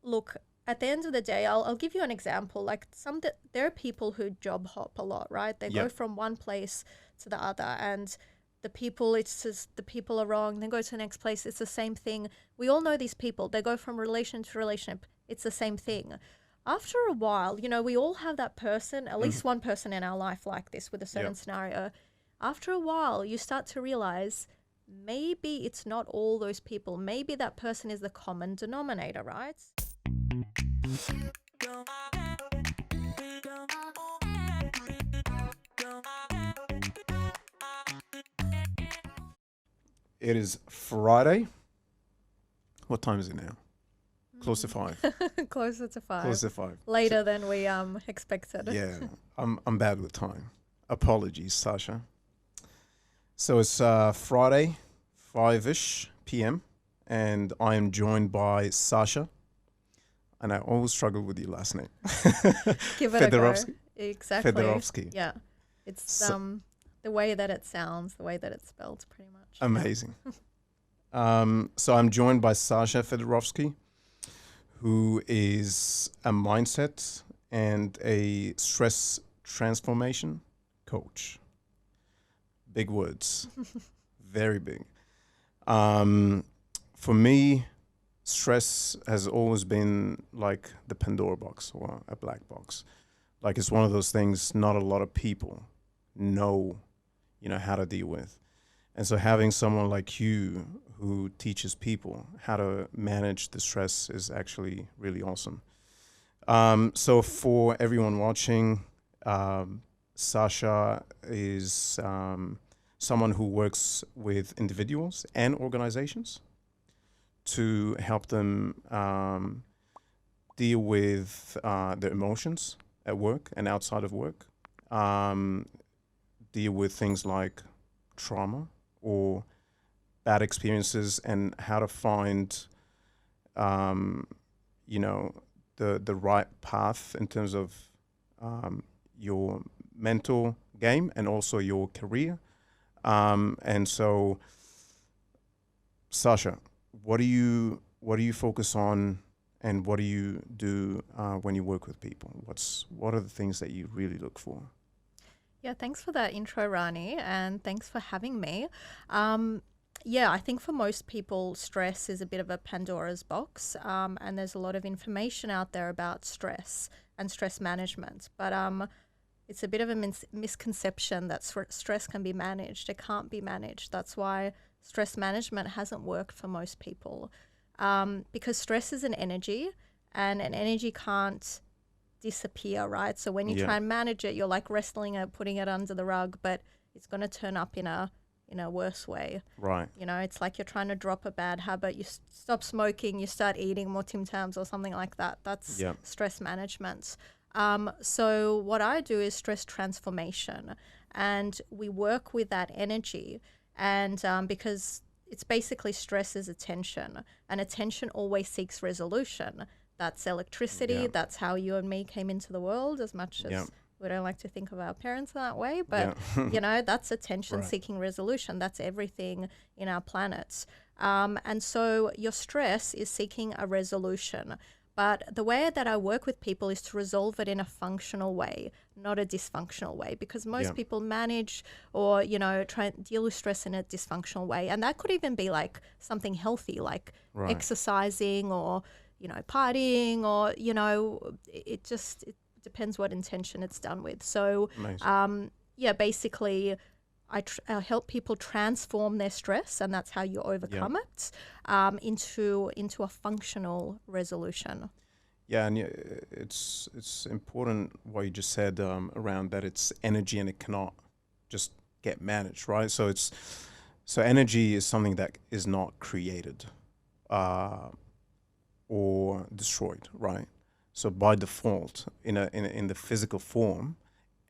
look, at the end of the day, I'll give you an example. Like there are people who job hop a lot, right? They go from one place to the other, and it's just the people are wrong. Then go to the next place. It's the same thing. We all know these people. They go from relation to relationship. It's the same thing. After a while, we all have that person, at least one person in our life like this with a certain scenario. After a while, you start to realize maybe it's not all those people. Maybe that person is the common denominator, right? It is Friday. What time is it now? Close to 5. Closer to 5. Close to 5. Later than we expected. Yeah, I'm bad with time. Apologies, Sasha. So it's Friday, 5-ish p.m. and I am joined by Sasha. And I always struggle with your last name. Give it Fedorovsky. a go. Exactly. Fedorovsky. Yeah. It's the way that it sounds, the way that it's spelled, pretty much. Amazing. So I'm joined by Sasha Fedorovsky, who is a mindset and a stress transformation coach. Big words. Very big. For me, stress has always been like the Pandora box or a black box. Like it's one of those things not a lot of people know, how to deal with. And so having someone like you who teaches people how to manage the stress is actually really awesome. So for everyone watching, Sasha is someone who works with individuals and organizations to help them deal with their emotions at work and outside of work, deal with things like trauma or bad experiences, and how to find, the right path in terms of your mental game and also your career. And so, Sasha, what do you focus on, and what do you do when you work with people? What are the things that you really look for? Yeah, thanks for that intro, Rani, and thanks for having me. I think for most people, stress is a bit of a Pandora's box, and there's a lot of information out there about stress and stress management. But it's a bit of a misconception that stress can be managed. It can't be managed. That's why stress management hasn't worked for most people, because stress is an energy, and an energy can't disappear, right? So when you try and manage it, you're like wrestling it, putting it under the rug, but it's going to turn up in a worse way. Right. It's like you're trying to drop a bad habit. You stop smoking, you start eating more Tim Tams or something like that. That's stress management. So what I do is stress transformation, and we work with that energy. And because it's basically stress is attention, and attention always seeks resolution. That's electricity. Yeah. That's how you and me came into the world, as much as we don't like to think of our parents that way. But, that's attention seeking resolution. That's everything in our planets. And so your stress is seeking a resolution. But the way that I work with people is to resolve it in a functional way, not a dysfunctional way, because most people manage or, try and deal with stress in a dysfunctional way. And that could even be like something healthy, like exercising or, partying, or, it depends what intention it's done with. So, basically I help people transform their stress, and that's how you overcome it, into a functional resolution. Yeah, and it's important what you just said around that it's energy and it cannot just get managed, right? So energy is something that is not created or destroyed, right? So by default, in the physical form,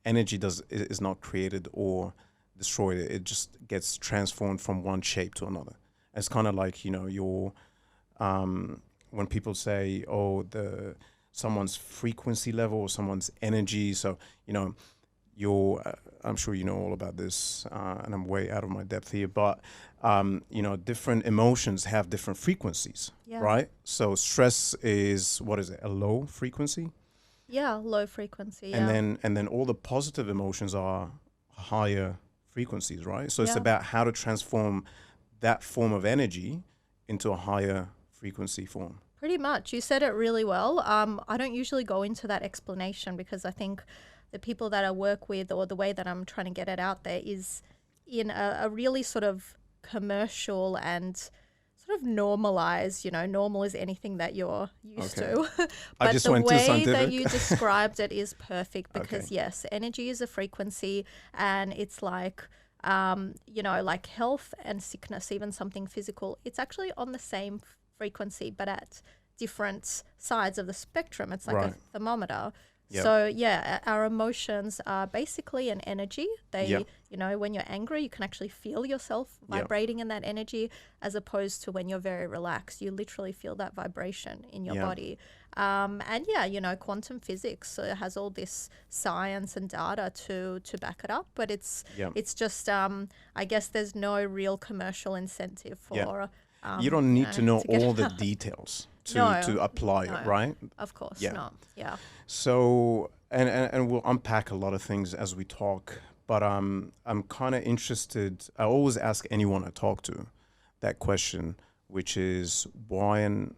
energy is not created or destroyed. It just gets transformed from one shape to another. It's kind of like your when people say, someone's frequency level or someone's energy. So I'm sure you know all about this, and I'm way out of my depth here, but different emotions have different frequencies, right? So stress is, what is it, a low frequency? Yeah, low frequency. And then all the positive emotions are higher frequencies, right? So it's about how to transform that form of energy into a higher frequency form. Pretty much. You said it really well. I don't usually go into that explanation because I think the people that I work with, or the way that I'm trying to get it out there, is in a really sort of commercial and sort of normalized, normal is anything that you're used to. But the way that you described it is perfect because yes, energy is a frequency, and it's like, like health and sickness, even something physical, it's actually on the same frequency, but at different sides of the spectrum. It's like a thermometer. Yep. So our emotions are basically an energy. They, when you're angry, you can actually feel yourself vibrating in that energy, as opposed to when you're very relaxed. You literally feel that vibration in your body. Quantum physics has all this science and data to back it up, but it's just, I guess there's no real commercial incentive for. You don't need to know all the details to apply it, right? Of course not. Yeah. So, and we'll unpack a lot of things as we talk, but I'm kind of interested. I always ask anyone I talk to that question, which is why and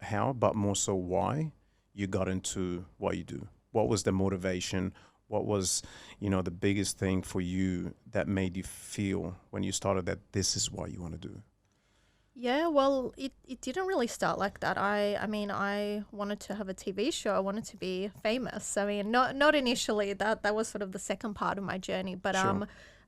how, but more so why you got into what you do. What was the motivation? What was, the biggest thing for you that made you feel when you started that this is what you want to do? Yeah, well, it didn't really start like that. I wanted to have a TV show. I wanted to be famous. I mean, not initially. That was sort of the second part of my journey. But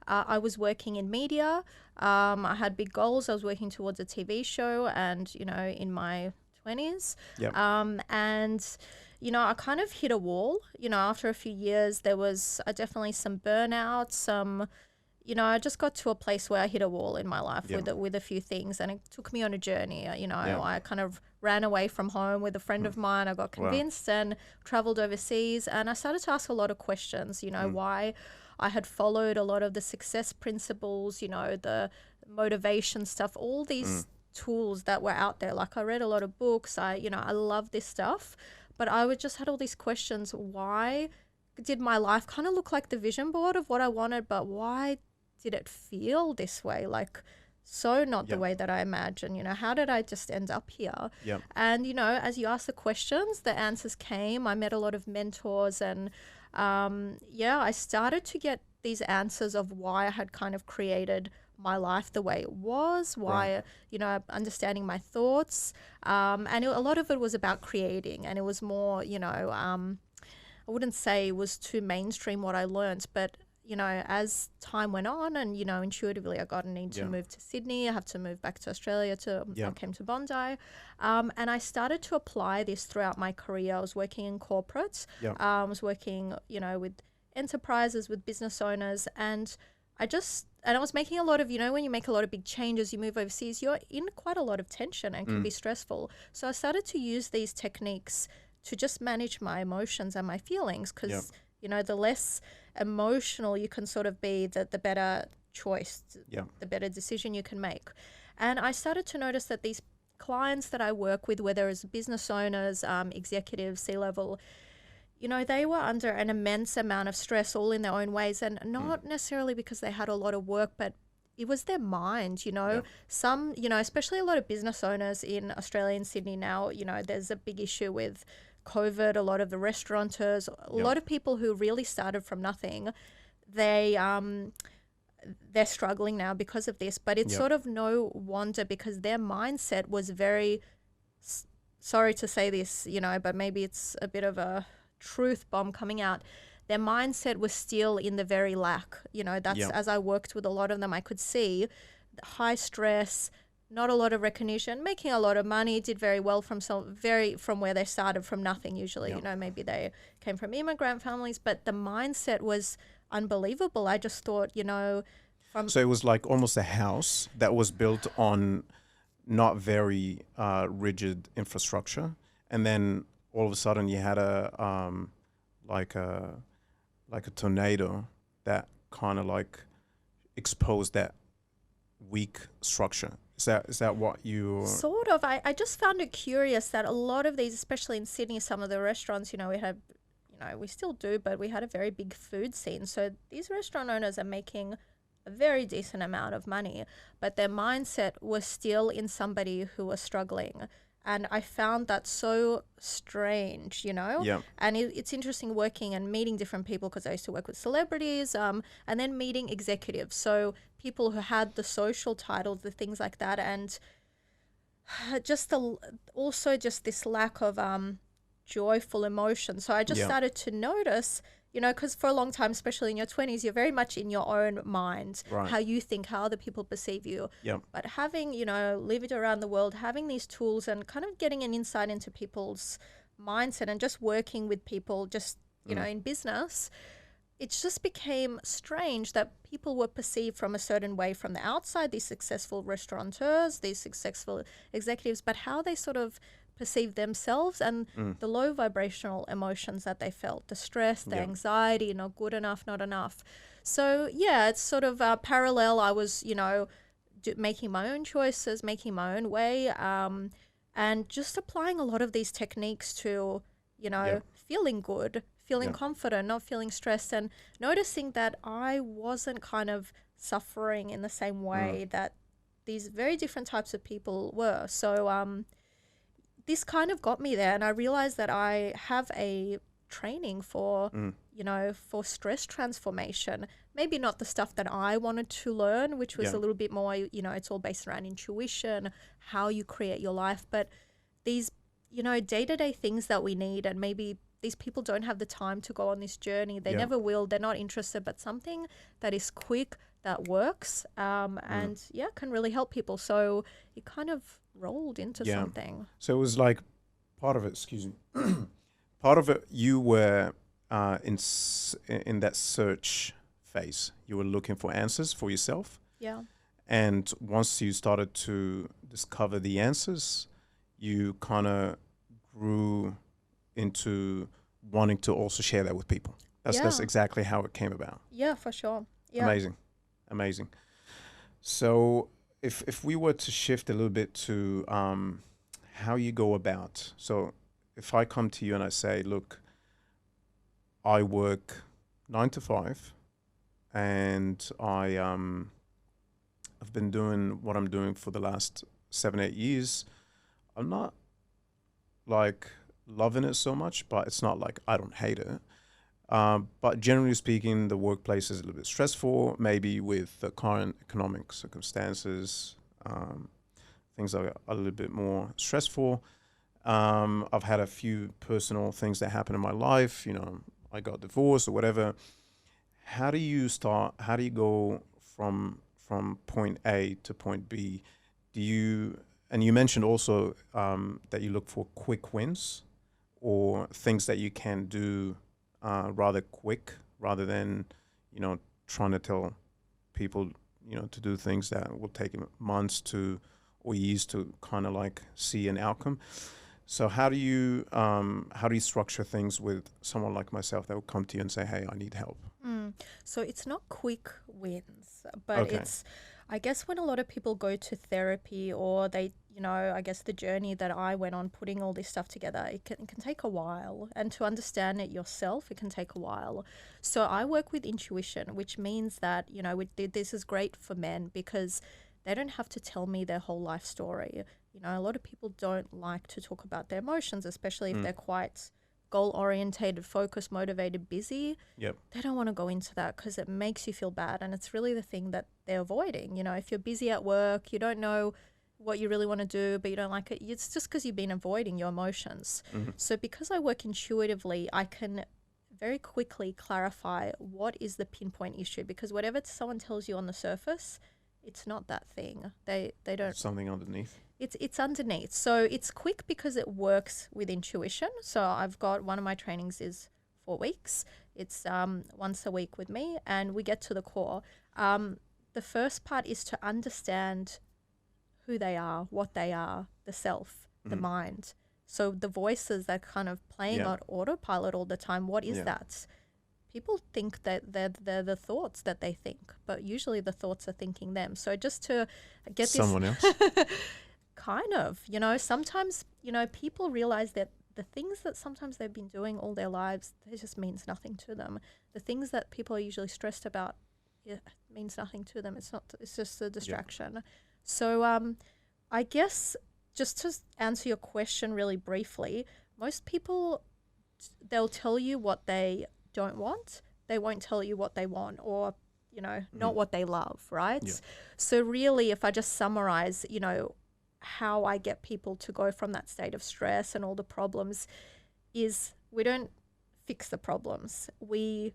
I was working in media. I had big goals. I was working towards a TV show, and in my 20s. Yep. I kind of hit a wall. After a few years, there was definitely some burnout, some. I just got to a place where I hit a wall in my life with a few things, and it took me on a journey. I kind of ran away from home with a friend of mine. I got convinced and traveled overseas, and I started to ask a lot of questions, why I had followed a lot of the success principles, the motivation stuff, all these tools that were out there. Like I read a lot of books. I love this stuff, but I would just had all these questions. Why did my life kind of look like the vision board of what I wanted, but why did it feel this way? Like, so not the way that I imagined, how did I just end up here? Yep. And, as you ask the questions, the answers came. I met a lot of mentors, and I started to get these answers of why I had kind of created my life the way it was, why, understanding my thoughts. And a lot of it was about creating, and it was more, I wouldn't say it was too mainstream what I learned, but as time went on and, intuitively I got a need to move to Sydney. I have to move back to Australia I came to Bondi. And I started to apply this throughout my career. I was working in corporates. I was working, with enterprises, with business owners. And I was making a lot of, when you make a lot of big changes, you move overseas, you're in quite a lot of tension and can be stressful. So I started to use these techniques to just manage my emotions and my feelings, because the less emotional you can sort of be, the better choice, the better decision you can make. And I started to notice that these clients that I work with, whether it's business owners, executives, C-level, they were under an immense amount of stress, all in their own ways, and not necessarily because they had a lot of work, but it was their mind, Some, especially a lot of business owners in Australia and Sydney now, there's a big issue with COVID, a lot of the restaurateurs, a lot of people who really started from nothing, they're struggling now because of this. But it's sort of no wonder, because their mindset was very, sorry to say this, but maybe it's a bit of a truth bomb coming out. Their mindset was still in the very lack. As I worked with a lot of them, I could see high stress, not a lot of recognition, making a lot of money, did very well from where they started from nothing usually. Maybe they came from immigrant families, but the mindset was unbelievable. I just thought, So it was like almost a house that was built on not very rigid infrastructure, and then all of a sudden you had a like a tornado that kind of like exposed that weak structure. Is that what you... Sort of. I just found it curious that a lot of these, especially in Sydney, some of the restaurants, we had, we still do, but we had a very big food scene. So these restaurant owners are making a very decent amount of money, but their mindset was still in somebody who was struggling. And I found that so strange, Yeah. And it's interesting working and meeting different people, because I used to work with celebrities, and then meeting executives. So people who had the social titles, the things like that, and also just this lack of joyful emotion. So I just started to notice, because for a long time, especially in your 20s, you're very much in your own mind, Right. how you think, how other people perceive you. Yeah. But having, lived around the world, having these tools and kind of getting an insight into people's mindset and just working with people just, in business, it just became strange that people were perceived from a certain way from the outside, these successful restaurateurs, these successful executives, but how they sort of perceive themselves and the low vibrational emotions that they felt, the stress, the anxiety, not good enough, not enough. So, it's sort of parallel. I was, making my own choices, making my own way, and just applying a lot of these techniques to, feeling good, feeling confident, not feeling stressed, and noticing that I wasn't kind of suffering in the same way that these very different types of people were. So this kind of got me there, and I realized that I have a training for, for stress transformation. Maybe not the stuff that I wanted to learn, which was a little bit more, it's all based around intuition, how you create your life, but these, day-to-day things that we need, and maybe these people don't have the time to go on this journey. They never will. They're not interested, but something that is quick, that works, and can really help people. So it kind of rolled into something. So it was like part of it, excuse me, part of it, you were in that search phase. You were looking for answers for yourself. Yeah. And once you started to discover the answers, you kind of grew into wanting to also share that with people. That's exactly how it came about. Yeah, for sure. Yeah. Amazing. So if we were to shift a little bit to how you go about. So if I come to you and I say, look, I work 9 to 5 and I've been doing what I'm doing for the last 7-8 years. I'm not like loving it so much, but it's not like I don't hate it. But generally speaking, the workplace is a little bit stressful, maybe with the current economic circumstances. Things are a little bit more stressful. I've had a few personal things that happened in my life. I got divorced or whatever. How do you go from point A to point B? And you mentioned also that you look for quick wins or things that you can do rather quick, rather than, trying to tell people, to do things that will take months or years to kind of like see an outcome. So how do you structure things with someone like myself that will come to you and say, hey, I need help? So it's not quick wins, but it's, I guess, when a lot of people go to therapy or they, I guess the journey that I went on putting all this stuff together, it can take a while. And to understand it yourself, it can take a while. So I work with intuition, which means that, this is great for men because they don't have to tell me their whole life story. A lot of people don't like to talk about their emotions, especially if they're quite goal-orientated, focused, motivated, busy. Yep. They don't want to go into that because it makes you feel bad, and it's really the thing that they're avoiding. If you're busy at work, you don't know what you really want to do, but you don't like it, it's just because you've been avoiding your emotions. So because I work intuitively, I can very quickly clarify what is the pinpoint issue, because whatever someone tells you on the surface, it's not that thing. They don't... Something underneath. It's underneath. So it's quick because it works with intuition. So I've got, one of my trainings is 4 weeks. It's once a week with me, and we get to the core. The first part is to understand who they are, what they are, the self, the mind. So the voices that kind of playing on autopilot all the time, what is that? people think that they're the thoughts that they think, but usually the thoughts are thinking them. So just to get someone else. Kind of, sometimes, people realize that the things that sometimes they've been doing all their lives, it just means nothing to them. The things that people are usually stressed about, it means nothing to them. It's just a distraction. Yeah. So I guess just to answer your question really briefly, most people, they'll tell you what they don't want. They won't tell you what they want, or, not what they love, right? Yeah. So really, if I just summarize, how I get people to go from that state of stress and all the problems is we don't fix the problems. We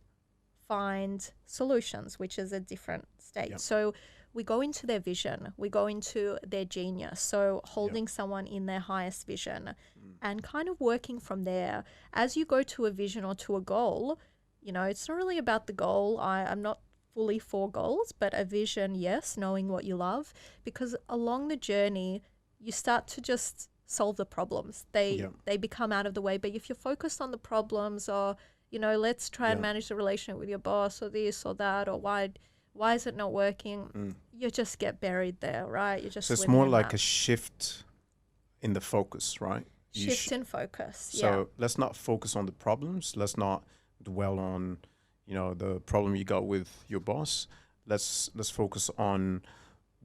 find solutions, which is a different state. Yep. So we go into their vision. We go into their genius. So holding someone in their highest vision and kind of working from there. As you go to a vision or to a goal, it's not really about the goal. I'm not fully for goals, but a vision, yes, knowing what you love, because along the journey, you start to just solve the problems. They become out of the way. But if you're focused on the problems, or, let's try and manage the relationship with your boss, or this or that, or why is it not working? You just get buried there, right? You just. So it's more like a shift in the focus, right? Shift in focus. So let's not focus on the problems. Let's not dwell on, the problem you got with your boss. Let's focus on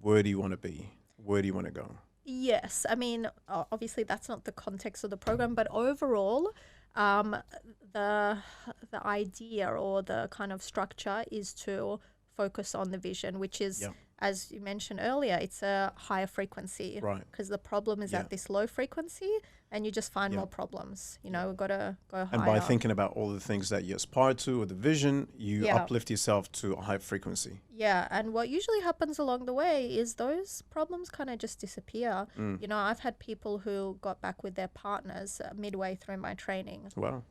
where do you want to be? Where do you want to go? Yes. I mean, obviously that's not the context of the program, but overall, the idea or the kind of structure is to focus on the vision, which is, as you mentioned earlier, it's a higher frequency. Right. Because the problem is at this low frequency, and you just find more problems. We've got to go higher. And by thinking about all the things that you aspire to, or the vision, you uplift yourself to a high frequency. Yeah, and what usually happens along the way is those problems kind of just disappear. I've had people who got back with their partners midway through my training. Wow.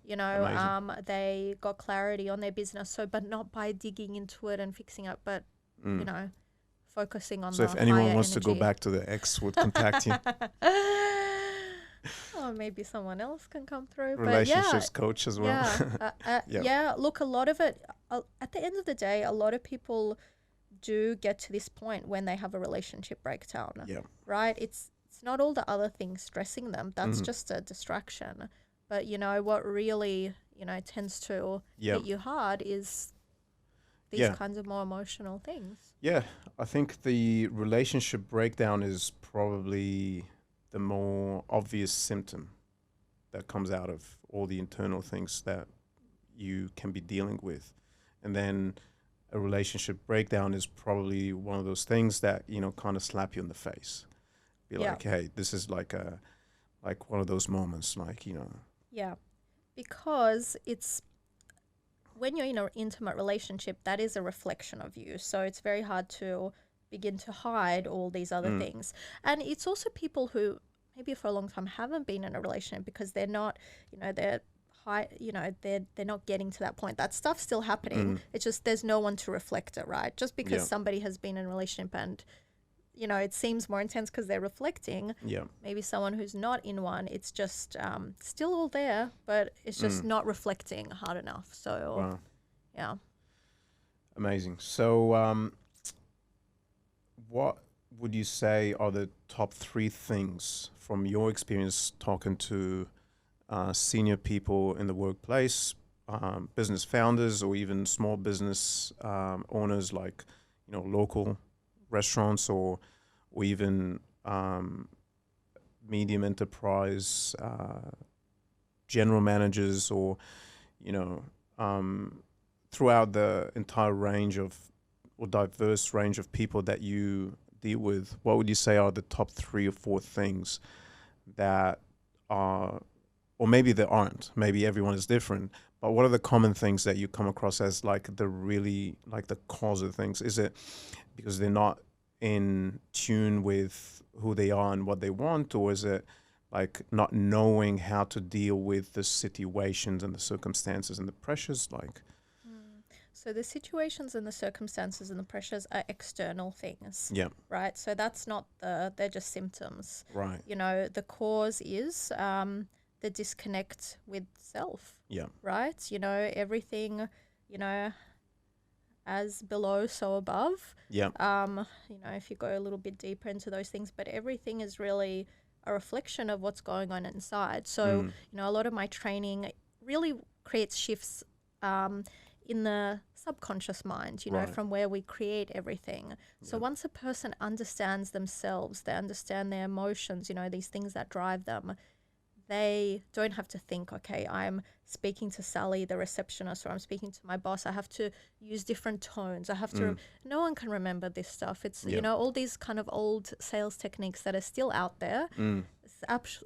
They got clarity on their business, but not by digging into it and fixing it, but, focusing on the higher energy. So if anyone wants to go back to the ex, would contact you. Oh, maybe someone else can come through. Relationships coach as well. Look, a lot of it, at the end of the day, a lot of people do get to this point when they have a relationship breakdown. Yeah. Right? It's not all the other things stressing them. That's just a distraction. But, what really, tends to hit you hard is these kinds of more emotional things. Yeah. I think the relationship breakdown is probably the more obvious symptom that comes out of all the internal things that you can be dealing with. And then a relationship breakdown is probably one of those things that, kind of slap you in the face. Be like, hey, this is like one of those moments, Yeah, because it's when you're in an intimate relationship, that is a reflection of you. So it's very hard to begin to hide all these other things. And it's also people who maybe for a long time haven't been in a relationship because they're not, they're high, they're not getting to that point. That stuff's still happening. It's just there's no one to reflect it, right? Just because somebody has been in a relationship and, it seems more intense because they're reflecting. Yeah. Maybe someone who's not in one, it's just still all there, but it's just not reflecting hard enough. So, yeah. Amazing. So, what would you say are the top 3 things from your experience talking to senior people in the workplace, business founders, or even small business owners like, local restaurants or even medium enterprise general managers, or, throughout the entire range of or diverse range of people that you deal with, what would you say are the top 3 or 4 things that are, or maybe there aren't, maybe everyone is different, but what are the common things that you come across as the cause of things? Is it because they're not in tune with who they are and what they want, or is it like not knowing how to deal with the situations and the circumstances and the pressures? So the situations and the circumstances and the pressures are external things. Yeah. Right? So that's not they're just symptoms. Right. The cause is the disconnect with self. Yeah. Right? Everything you know, as below, so above. Yeah. You know, if you go a little bit deeper into those things, but everything is really a reflection of what's going on inside. So, you know, a lot of my training really creates shifts in the subconscious mind, you know, from where we create everything. So once a person understands themselves, they understand their emotions, you know, these things that drive them, they don't have to think, okay, I'm speaking to Sally, the receptionist, or I'm speaking to my boss. I have to use different tones. I have to, no one can remember this stuff. It's, you know, all these kind of old sales techniques that are still out there. It's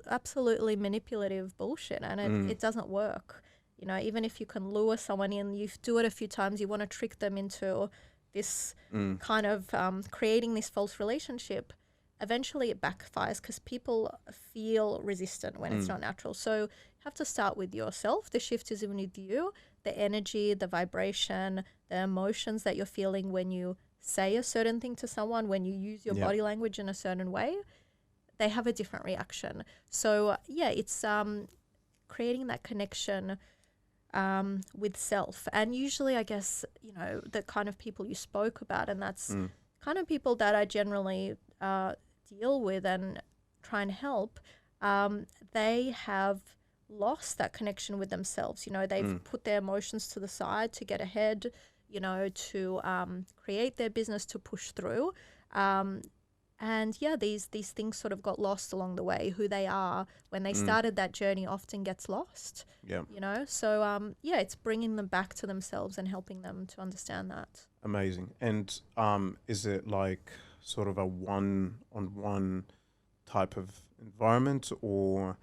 absolutely manipulative bullshit, and it doesn't work. You know, even if you can lure someone in, you do it a few times, you want to trick them into this kind of creating this false relationship. Eventually it backfires because people feel resistant when it's not natural. So you have to start with yourself. The shift is with you, the energy, the vibration, the emotions that you're feeling when you say a certain thing to someone, when you use your body language in a certain way, they have a different reaction. So yeah, it's creating that connection with self. And usually, I guess, you know, the kind of people you spoke about, and that's kind of people that I generally deal with and try and help, they have lost that connection with themselves. You know, they've put their emotions to the side to get ahead, you know, to create their business, to push through. And yeah, these things sort of got lost along the way. Who they are when they started that journey often gets lost. Yeah. You know, so yeah, it's bringing them back to themselves and helping them to understand that. Amazing. And is it like sort of a one-on-one type of environment, or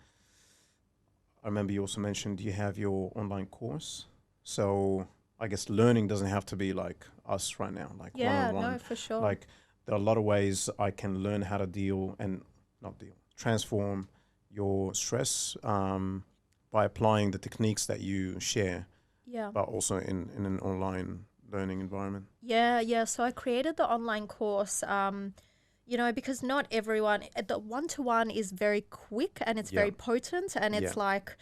I remember you also mentioned you have your online course, so I guess learning doesn't have to be like us right now, like one-on-one. No, for sure. Like there are a lot of ways I can learn how to transform your stress by applying the techniques that you share, but also in an online learning environment. Yeah. So I created the online course, you know, because not everyone, the one-to-one is very quick and it's very potent, and it's like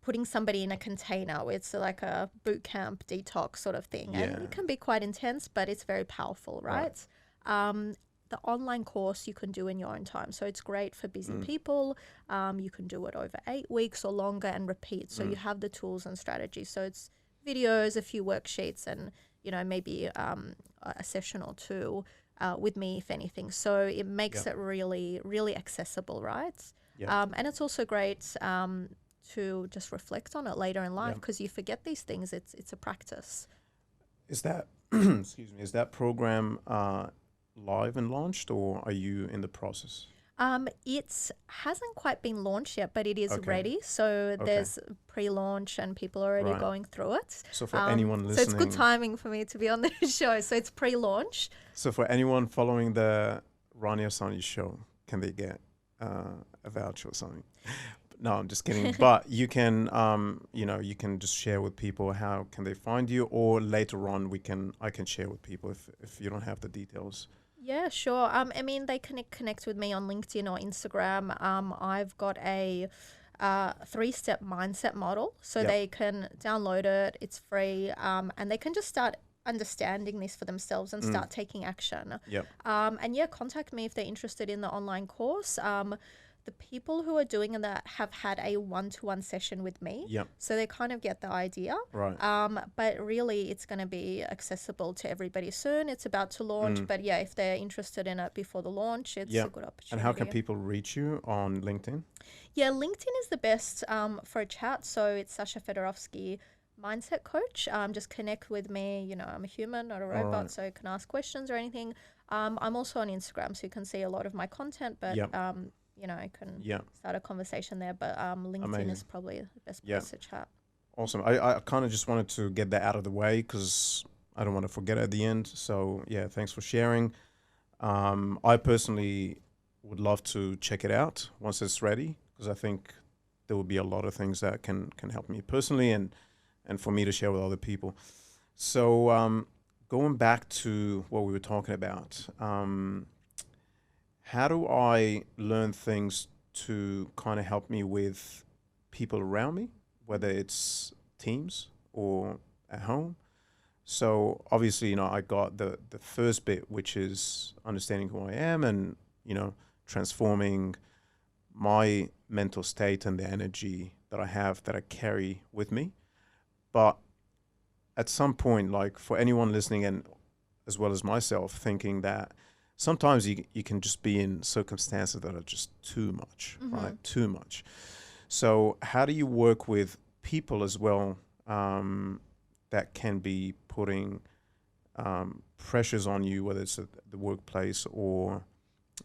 putting somebody in a container. It's like a boot camp detox sort of thing. And it can be quite intense, but it's very powerful, right? The online course you can do in your own time. So it's great for busy people. You can do it over 8 weeks or longer and repeat. So you have the tools and strategies. So it's videos, a few worksheets, and, you know, maybe a session or two with me, if anything. So it makes it really, really accessible, right? And it's also great to just reflect on it later in life, because you forget these things. It's a practice. Is that, excuse me, is that program live and launched, or are you in the process? It hasn't quite been launched yet, but it is ready. So there's pre-launch and people are already going through it. So for anyone listening... So it's good timing for me to be on the show. So it's pre-launch. So for anyone following the Rani Arsanios show, can they get a voucher or something? No, I'm just kidding. But you can, you know, you can just share with people how can they find you, or later on I can share with people if you don't have the details. Yeah, sure. I mean, they can connect with me on LinkedIn or Instagram. I've got a 3-step mindset model, so they can download it. It's free, and they can just start understanding this for themselves and start taking action. And yeah, contact me if they're interested in the online course. The people who are doing that have had a one-to-one session with me. So they kind of get the idea. But really, it's going to be accessible to everybody soon. It's about to launch. But yeah, if they're interested in it before the launch, it's a good opportunity. And how can people reach you on LinkedIn? Yeah, LinkedIn is the best for a chat. So it's Sasha Fedorovsky, mindset coach. Just connect with me. You know, I'm a human, not a robot, so you can ask questions or anything. I'm also on Instagram, so you can see a lot of my content. But you know, I can start a conversation there, but LinkedIn is probably the best place to chat. Awesome. I kind of just wanted to get that out of the way because I don't want to forget at the end. So yeah, thanks for sharing. I personally would love to check it out once it's ready, because I think there will be a lot of things that can help me personally and for me to share with other people. So going back to what we were talking about, how do I learn things to kind of help me with people around me, whether it's teams or at home. So obviously, I got the first bit, which is understanding who I am and, transforming my mental state and the energy that I have that I carry with me. But at some point, like for anyone listening and as well as myself, thinking that sometimes you can just be in circumstances that are just too much, right? Too much. So how do you work with people as well that can be putting pressures on you, whether it's at the workplace or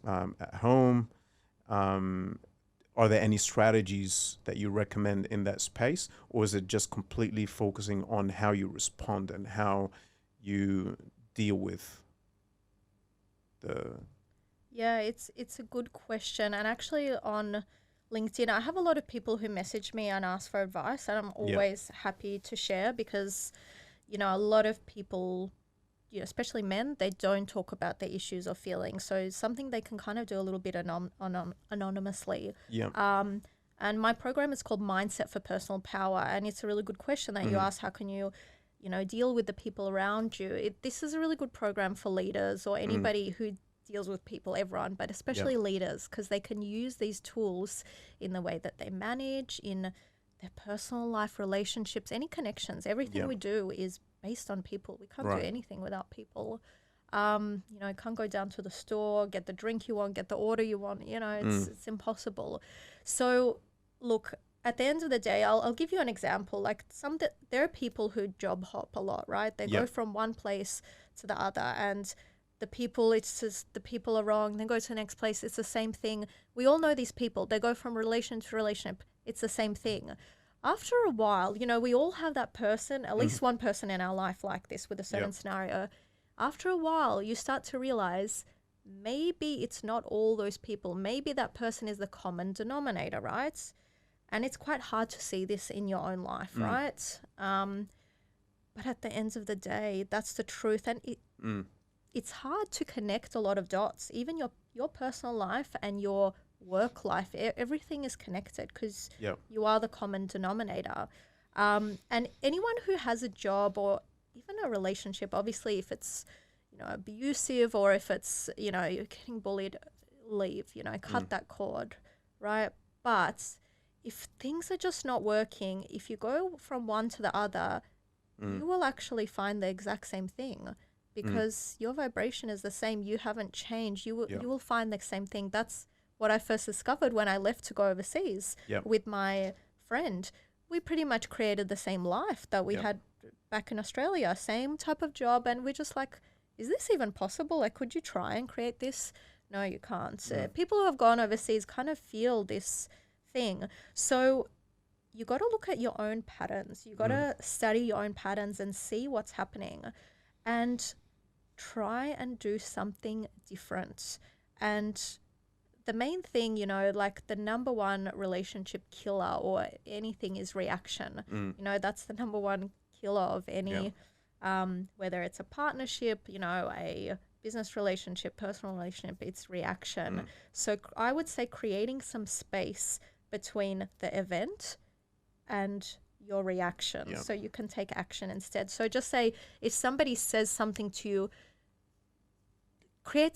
at home? Are there any strategies that you recommend in that space, or is it just completely focusing on how you respond and how you deal with the... Yeah, it's a good question. And actually on LinkedIn, I have a lot of people who message me and ask for advice, and I'm always happy to share because, a lot of people, especially men, they don't talk about their issues or feelings. So something they can kind of do a little bit anonymously. Yeah. And my program is called Mindset for Personal Power. And it's a really good question that you ask, how can you, deal with the people around you? This is a really good program for leaders or anybody who deals with people, everyone, but especially leaders, because they can use these tools in the way that they manage, in their personal life, relationships, any connections. Everything we do is based on people. We can't do anything without people. Can't go down to the store, get the drink you want, get the order you want. It's impossible. So look, at the end of the day, I'll give you an example. Like there are people who job hop a lot, right? They go from one place to the other, and it's just the people are wrong. Then go to the next place. It's the same thing. We all know these people. They go from relation to relationship. It's the same thing. After a while, we all have that person, at least one person in our life like this with a certain scenario. After a while, you start to realize maybe it's not all those people. Maybe that person is the common denominator, right? And it's quite hard to see this in your own life, right? But at the end of the day, that's the truth. And it's hard to connect a lot of dots. Even your personal life and your work life, everything is connected because you are the common denominator. And anyone who has a job or even a relationship, obviously if it's, abusive or if it's, you're getting bullied, leave, cut that cord, right? But if things are just not working, if you go from one to the other, you will actually find the exact same thing because your vibration is the same. You haven't changed. You will find the same thing. That's what I first discovered when I left to go overseas with my friend. We pretty much created the same life that we had back in Australia, same type of job. And we're just like, is this even possible? Like, could you try and create this? No, you can't. People who have gone overseas kind of feel this thing. So you got to look at your own patterns. You got to study your own patterns and see what's happening and try and do something different. And the main thing, like the number one relationship killer or anything is reaction. That's the number one killer of any, whether it's a partnership, a business relationship, personal relationship, it's reaction. So I would say creating some space between the event and your reaction so you can take action instead. So just say if somebody says something to you,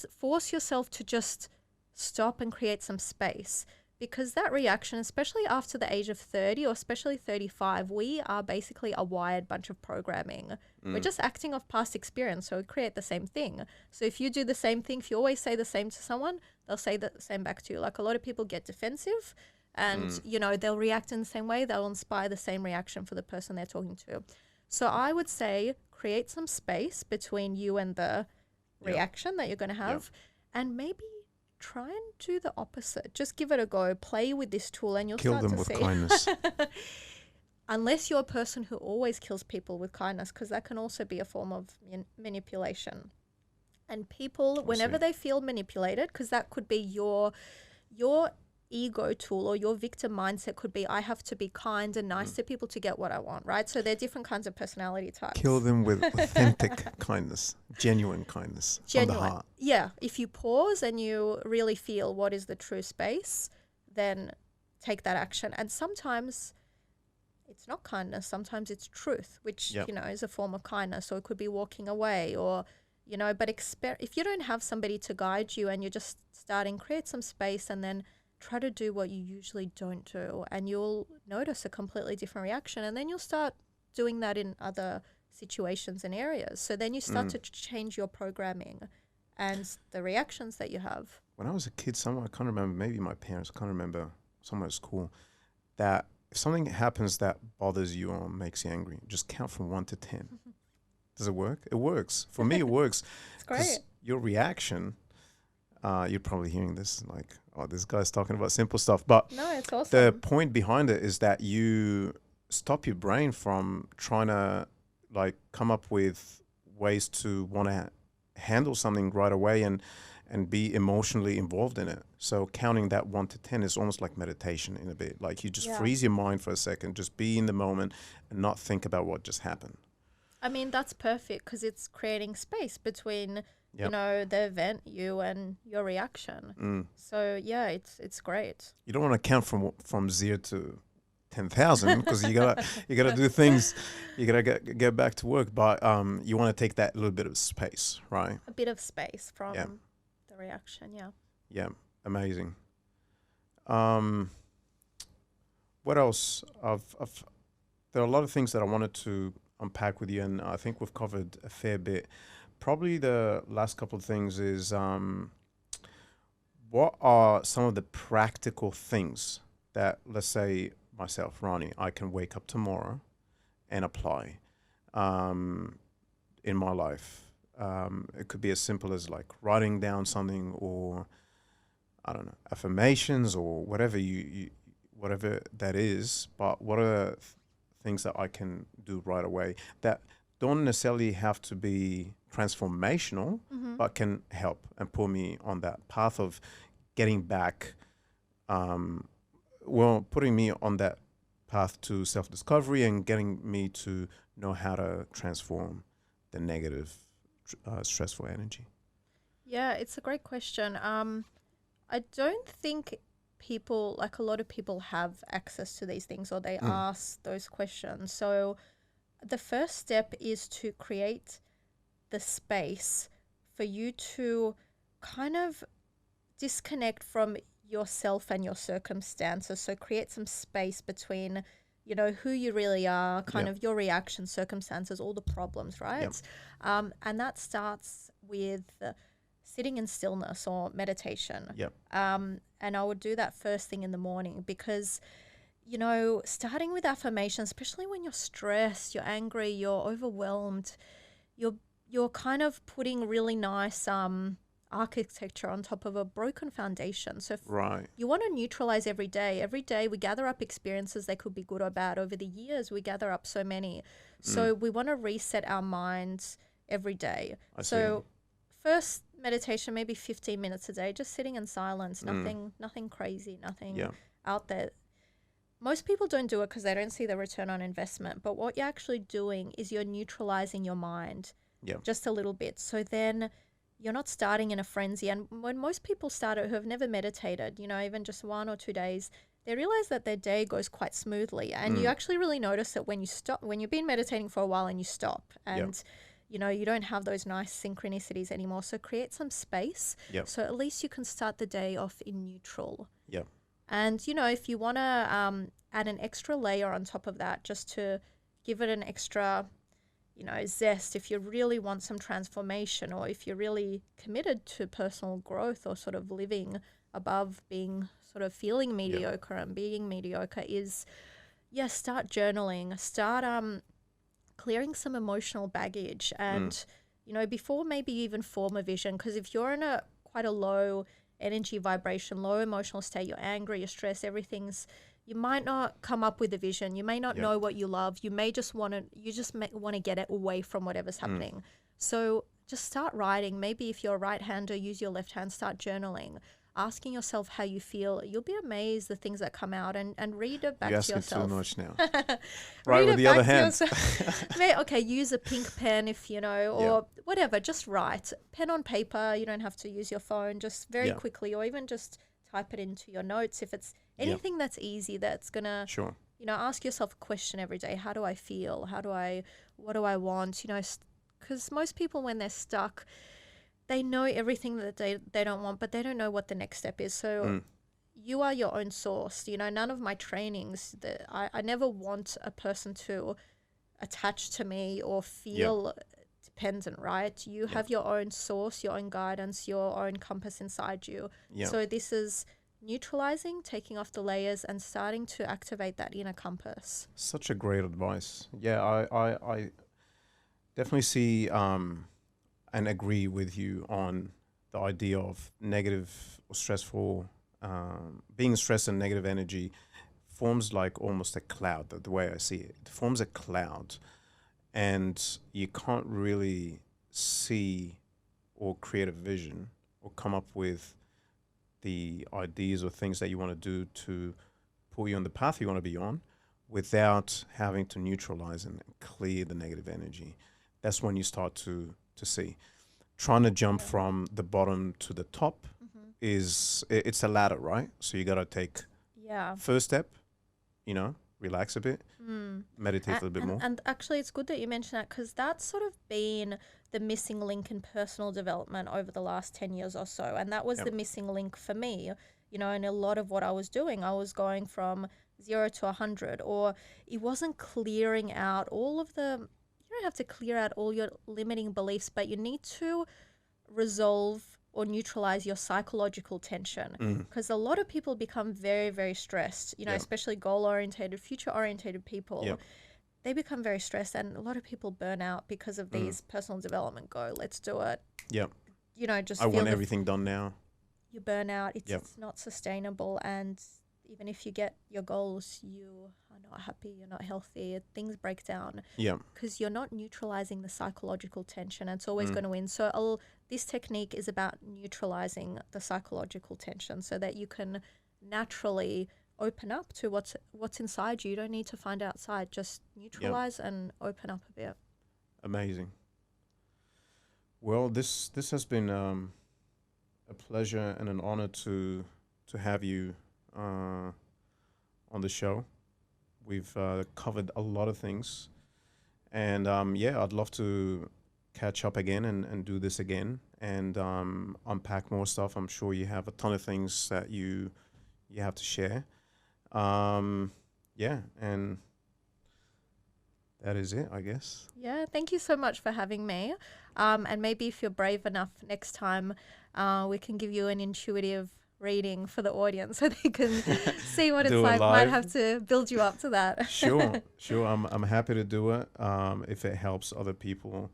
force yourself to just stop and create some space, because that reaction, especially after the age of 30 or especially 35, we are basically a wired bunch of programming. We're just acting off past experience, so we create the same thing. So if you do the same thing, if you always say the same to someone, they'll say the same back to you. Like a lot of people get defensive and, they'll react in the same way. They'll inspire the same reaction for the person they're talking to. So I would say create some space between you and the reaction that you're going to have and maybe try and do the opposite. Just give it a go. Play with this tool and you'll start to see. Kill them with kindness. Unless you're a person who always kills people with kindness, because that can also be a form of manipulation. And people, whenever they feel manipulated, because that could be your ego tool or your victim mindset could be, I have to be kind and nice to people to get what I want, right? So there are different kinds of personality types. Kill them with authentic kindness, genuine kindness from the heart. Yeah. If you pause and you really feel what is the true space, then take that action. And sometimes it's not kindness. Sometimes it's truth, which, you know, is a form of kindness, or it could be walking away, or, you know, but if you don't have somebody to guide you and you're just starting, create some space and then try to do what you usually don't do, and you'll notice a completely different reaction. And then you'll start doing that in other situations and areas. So then you start to change your programming and the reactions that you have. When I was a kid, I can't remember, maybe my parents, I can't remember, somewhere at school, that if something happens that bothers you or makes you angry, just count from 1 to 10. Does it work? It works. For me, it works. It's great. Your reaction, you're probably hearing this like, oh, this guy's talking about simple stuff. But no, it's awesome. The point behind it is that you stop your brain from trying to like come up with ways to want to handle something right away and be emotionally involved in it. So counting that 1 to 10 is almost like meditation in a bit. Like you just freeze your mind for a second, just be in the moment and not think about what just happened. I mean, that's perfect because it's creating space between, you know, the event, you and your reaction. So yeah, it's great. You don't want to count from 0 to 10,000 because you gotta do things, you gotta get back to work. But you want to take that little bit of space, right? A bit of space from the reaction, Yeah, amazing. What else? There are a lot of things that I wanted to unpack with you, and I think we've covered a fair bit. Probably the last couple of things is what are some of the practical things that, let's say myself, Rani, I can wake up tomorrow and apply in my life? It could be as simple as like writing down something, or I don't know, affirmations, or whatever whatever that is. But what are things that I can do right away that don't necessarily have to be transformational, but can help and pull me on that path of getting back, putting me on that path to self-discovery and getting me to know how to transform the negative, stressful energy? Yeah, it's a great question. I don't think people, like a lot of people, have access to these things, or they ask those questions. So the first step is to create the space for you to kind of disconnect from yourself and your circumstances. So create some space between, you know, who you really are, kind of your reactions, circumstances, all the problems, right? And that starts with sitting in stillness or meditation. And I would do that first thing in the morning because, you know, starting with affirmations, especially when you're stressed, you're angry, you're overwhelmed, you're kind of putting really nice architecture on top of a broken foundation. So you want to neutralize every day. Every day we gather up experiences. They could be good or bad. Over the years, we gather up so many. So we want to reset our minds every day. So first meditation, maybe 15 minutes a day, just sitting in silence, nothing crazy, nothing out there. Most people don't do it because they don't see the return on investment. But what you're actually doing is you're neutralizing your mind just a little bit. So then you're not starting in a frenzy. And when most people start it who have never meditated, you know, even just 1 or 2 days, they realize that their day goes quite smoothly. And you actually really notice it when you stop, when you've been meditating for a while and you stop. And you know, you don't have those nice synchronicities anymore. So create some space. So at least you can start the day off in neutral. And, you know, if you want to add an extra layer on top of that, just to give it an extra, you know, zest, if you really want some transformation, or if you're really committed to personal growth or sort of living above being sort of feeling mediocre and being mediocre, is, start journaling, start clearing some emotional baggage. And, you know, before maybe you even form a vision, because if you're in quite a low energy vibration, low emotional state, you're angry, you're stressed, you might not come up with a vision. You may not know what you love. You may just want to get it away from whatever's happening. So just start writing. Maybe if you're a right-hander, use your left hand, start journaling, asking yourself how you feel. You'll be amazed the things that come out, and read it back to yourself. You're asking too much now. Right with the other hand. Okay, use a pink pen if, you know, or whatever. Just write. Pen on paper. You don't have to use your phone. Just very quickly, or even just type it into your notes if it's anything that's easy, that's going to ask yourself a question every day. How do I feel? What do I want? Because most people, when they're stuck, they know everything that they don't want, but they don't know what the next step is. So you are your own source. None of my trainings, I never want a person to attach to me or feel dependent, right? You have your own source, your own guidance, your own compass inside you. So this is neutralizing, taking off the layers and starting to activate that inner compass. Such a great advice. Yeah, I definitely see and agree with you on the idea of negative or stressful, being stressed and negative energy forms like almost a cloud, the way I see it. It forms a cloud and you can't really see or create a vision or come up with the ideas or things that you want to do to pull you on the path you want to be on without having to neutralize and clear the negative energy. That's when you start to see. Trying to jump from the bottom to the top it's a ladder, right? So you got to take first step, relax a bit, meditate a little bit more. And actually, it's good that you mentioned that, because that's sort of been the missing link in personal development over the last 10 years or so. And that was the missing link for me. In a lot of what I was doing, I was going from 0 to 100, or it wasn't clearing out all of the, you don't have to clear out all your limiting beliefs, but you need to resolve or neutralize your psychological tension, because a lot of people become very, very stressed, especially goal-orientated, future-orientated people. They become very stressed, and a lot of people burn out because of these personal development let's do it. Just I want everything done now. You burn out. It's not sustainable, and even if you get your goals, you are not happy, you're not healthy, things break down. Because you're not neutralizing the psychological tension, and it's always going to win. So this technique is about neutralizing the psychological tension so that you can naturally open up to what's inside you. You don't need to find outside. Just neutralize and open up a bit. Amazing. Well, this has been a pleasure and an honor to have you on the show. We've covered a lot of things, and I'd love to catch up again and do this again and unpack more stuff. I'm sure you have a ton of things that you have to share. And that is it, I guess. Yeah, thank you so much for having me. And maybe if you're brave enough next time, we can give you an intuitive reading for the audience so they can see what it's like. Might have to build you up to that. Sure. I'm happy to do it if it helps other people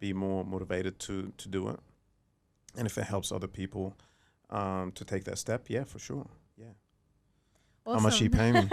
be more motivated to do it, and if it helps other people to take that step. Yeah, for sure. Yeah. Awesome. How much are you paying me?